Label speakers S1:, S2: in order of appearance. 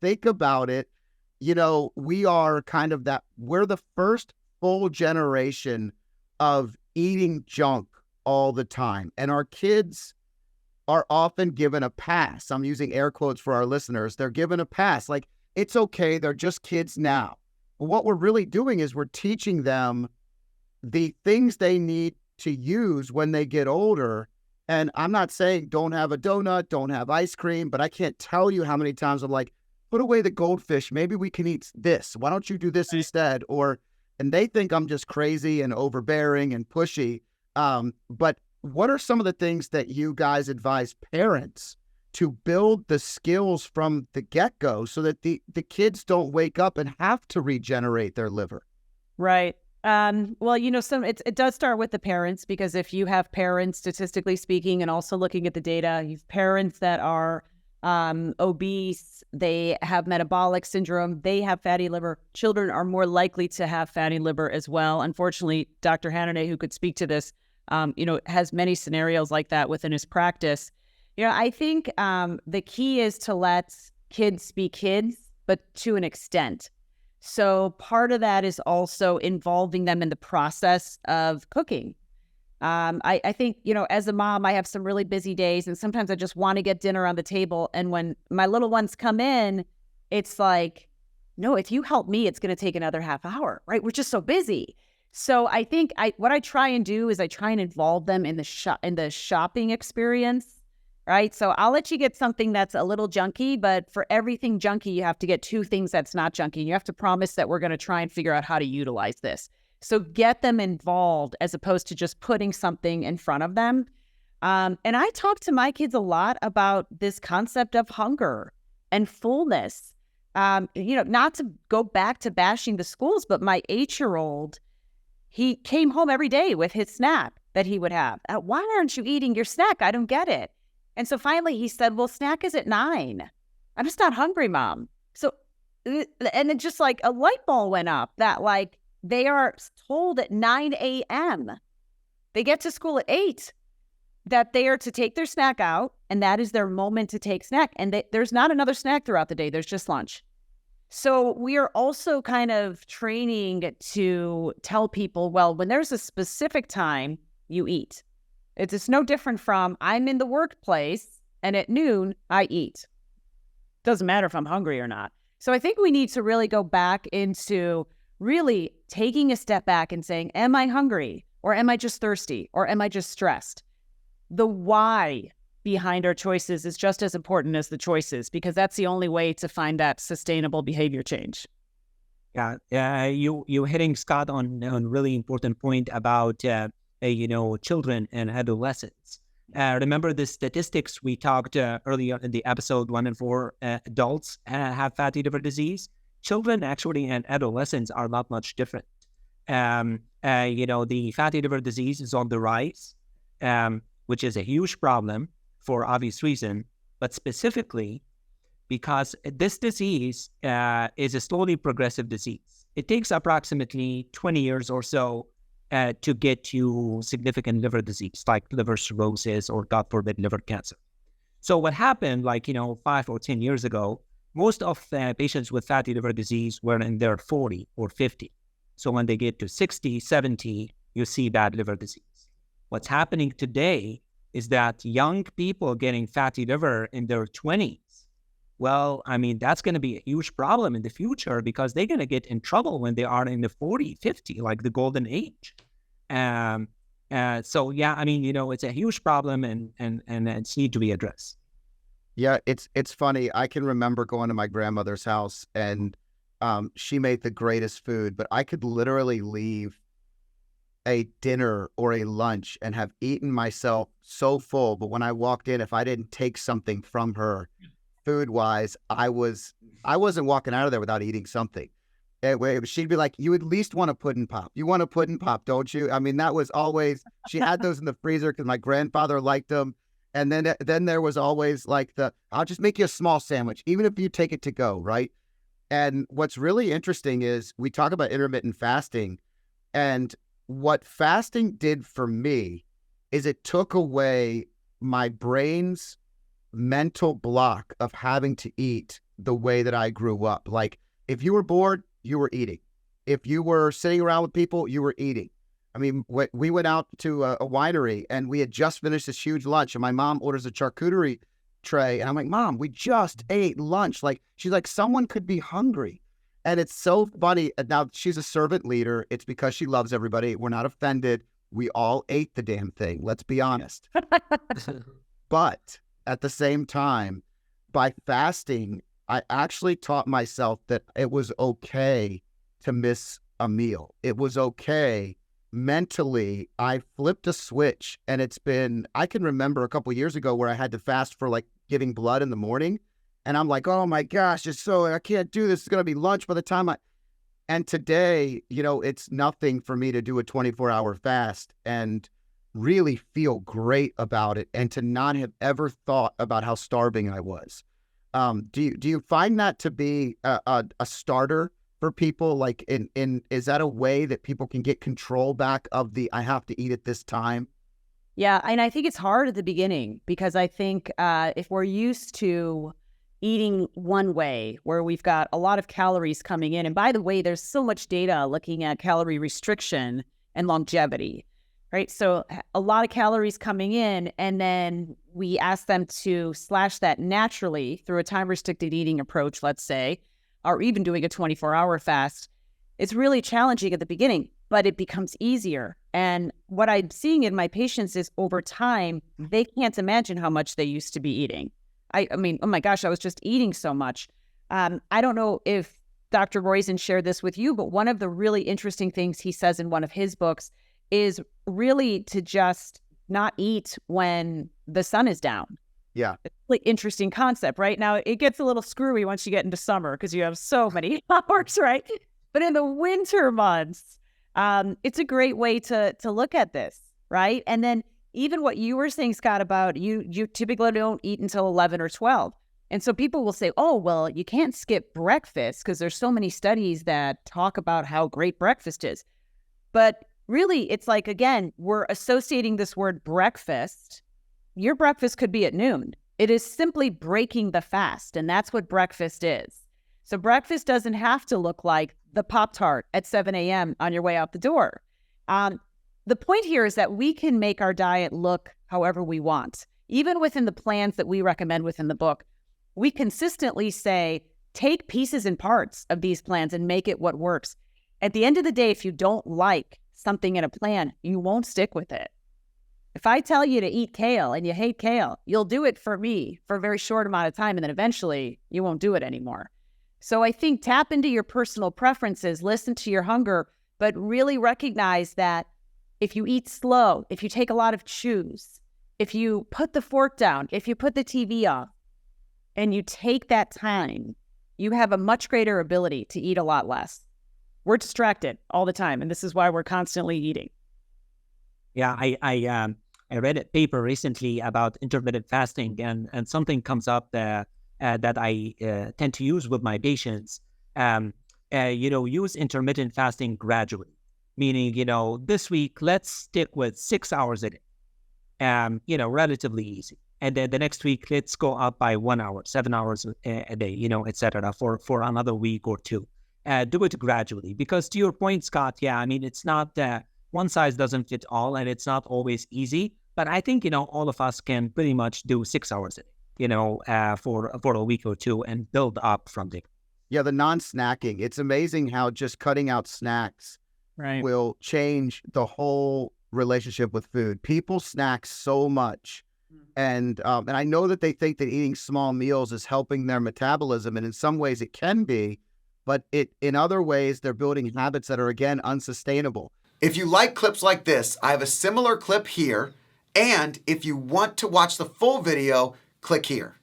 S1: think about it, you know, we are kind of we're the first full generation of eating junk all the time. And our kids are often given a pass. I'm using air quotes for our listeners. They're given a pass. Like, it's okay. They're just kids now. But what we're really doing is we're teaching them the things they need to use when they get older. And I'm not saying don't have a donut, don't have ice cream, but I can't tell you how many times I'm like, put away the goldfish. Maybe we can eat this. Why don't you do this instead? And they think I'm just crazy and overbearing and pushy. But what are some of the things that you guys advise parents to build the skills from the get-go so that the kids don't wake up and have to regenerate their liver?
S2: Right. Well, you know, it does start with the parents, because if you have parents, statistically speaking, and also looking at the data, you have parents that are obese, they have metabolic syndrome, they have fatty liver. Children are more likely to have fatty liver as well. Unfortunately, Dr. Hannanay, who could speak to this, you know, has many scenarios like that within his practice. You know, I think the key is to let kids be kids, but to an extent. So part of that is also involving them in the process of cooking. I think, you know, as a mom, I have some really busy days, and sometimes I just want to get dinner on the table. And when my little ones come in, it's like, no, if you help me, it's going to take another half hour, right? We're just so busy. So I think what I try and do is I try and involve them in the shopping experience, right? So I'll let you get something that's a little junky, but for everything junky, you have to get two things that's not junky. You have to promise that we're going to try and figure out how to utilize this. So get them involved as opposed to just putting something in front of them. And I talk to my kids a lot about this concept of hunger and fullness. You know, not to go back to bashing the schools, but my 8-year-old, he came home every day with his snack that he would have. Why aren't you eating your snack? I don't get it. And so finally he said, well, snack is at 9. I'm just not hungry, Mom. So, and it just like a light bulb went up that like they are told at 9 a.m. They get to school at 8 that they are to take their snack out, and that is their moment to take snack. And there's not another snack throughout the day. There's just lunch. So we are also kind of training to tell people, well, when there's a specific time, you eat. It's no different from I'm in the workplace and at noon, I eat. Doesn't matter if I'm hungry or not. So I think we need to really go back into really taking a step back and saying, am I hungry? Or am I just thirsty? Or am I just stressed? The why behind our choices is just as important as the choices, because that's the only way to find that sustainable behavior change.
S3: Yeah, you hitting, Scott, on really important point about you know, children and adolescents. Remember the statistics we talked earlier in the episode, 1 in 4 adults have fatty liver disease. Children actually and adolescents are not much different. You know, the fatty liver disease is on the rise, which is a huge problem for obvious reason, but specifically because this disease is a slowly progressive disease. It takes approximately 20 years or so to get to significant liver disease, like liver cirrhosis or, God forbid, liver cancer. So what happened, like, you know, 5 or 10 years ago, most of patients with fatty liver disease were in their 40 or 50. So when they get to 60, 70, you see bad liver disease. What's happening today is that young people getting fatty liver in their 20s, well, I mean, that's going to be a huge problem in the future because they're going to get in trouble when they are in the 40, 50, like the golden age. So, yeah, I mean, you know, it's a huge problem and it's need to be addressed.
S1: Yeah, it's funny. I can remember going to my grandmother's house and she made the greatest food, but I could literally leave a dinner or a lunch and have eaten myself so full. But when I walked in, if I didn't take something from her food wise, I wasn't walking out of there without eating something. She'd be like, you at least want a pudding pop. You want a pudding pop, don't you? I mean, that was always, she had those in the freezer because my grandfather liked them. And then there was always like I'll just make you a small sandwich, even if you take it to go, right? And what's really interesting is we talk about intermittent fasting, and what fasting did for me is it took away my brain's mental block of having to eat the way that I grew up. Like, if you were bored, you were eating. If you were sitting around with people, you were eating. I mean, we went out to a winery and we had just finished this huge lunch, and my mom orders a charcuterie tray. And I'm like, Mom, we just ate lunch. Like, she's like, someone could be hungry. And it's so funny. Now, she's a servant leader. It's because she loves everybody. We're not offended. We all ate the damn thing. Let's be honest. But at the same time, by fasting, I actually taught myself that it was okay to miss a meal. It was okay. Mentally, I flipped a switch, and I can remember a couple of years ago where I had to fast for like giving blood in the morning. And I'm like, oh my gosh, I can't do this. It's going to be lunch by the time and today, it's nothing for me to do a 24-hour fast and really feel great about it, and to not have ever thought about how starving I was. Do you find that to be a starter for people? Like, is that a way that people can get control back of I have to eat at this time?
S2: Yeah, and I think it's hard at the beginning, because I think if we're used to eating one way, where we've got a lot of calories coming in, and by the way, there's so much data looking at calorie restriction and longevity, right? So a lot of calories coming in, and then we ask them to slash that naturally through a time-restricted eating approach, let's say, or even doing a 24-hour fast. It's really challenging at the beginning, but it becomes easier. And what I'm seeing in my patients is, over time, they can't imagine how much they used to be eating. I mean, oh my gosh, I was just eating so much. I don't know if Dr. Roizen shared this with you, but one of the really interesting things he says in one of his books is really to just not eat when the sun is down.
S1: Yeah.
S2: It's a really interesting concept, right? Now, it gets a little screwy once you get into summer, because you have so many hours, right? But in the winter months, it's a great way to look at this, right? And then even what you were saying, Scott, about you typically don't eat until 11 or 12. And so people will say, oh, well, you can't skip breakfast because there's so many studies that talk about how great breakfast is. But really, it's like, again, we're associating this word breakfast. Your breakfast could be at noon. It is simply breaking the fast, and that's what breakfast is. So breakfast doesn't have to look like the Pop-Tart at 7 a.m. on your way out the door. The point here is that we can make our diet look however we want. Even within the plans that we recommend within the book, we consistently say, take pieces and parts of these plans and make it what works. At the end of the day, if you don't like something in a plan, you won't stick with it. If I tell you to eat kale and you hate kale, you'll do it for me for a very short amount of time, and then eventually you won't do it anymore. So I think tap into your personal preferences, listen to your hunger, but really recognize that if you eat slow, if you take a lot of chews, if you put the fork down, if you put the TV off, and you take that time, you have a much greater ability to eat a lot less. We're distracted all the time, and this is why we're constantly eating.
S3: Yeah, I read a paper recently about intermittent fasting, and something comes up that I tend to use with my patients. Use intermittent fasting gradually. Meaning, this week, let's stick with 6 hours a day, relatively easy. And then the next week, let's go up by 1 hour, 7 hours a day, et cetera, for another week or two. Do it gradually, because to your point, Scott, yeah, I mean, it's not one size doesn't fit all, and it's not always easy. But I think, all of us can pretty much do 6 hours a day, for a week or two, and build up from there.
S1: Yeah, the non-snacking. It's amazing how just cutting out snacks will change the whole relationship with food. People snack so much. And I know that they think that eating small meals is helping their metabolism. And in some ways it can be, but in other ways, they're building habits that are, again, unsustainable.
S4: If you like clips like this, I have a similar clip here. And if you want to watch the full video, click here.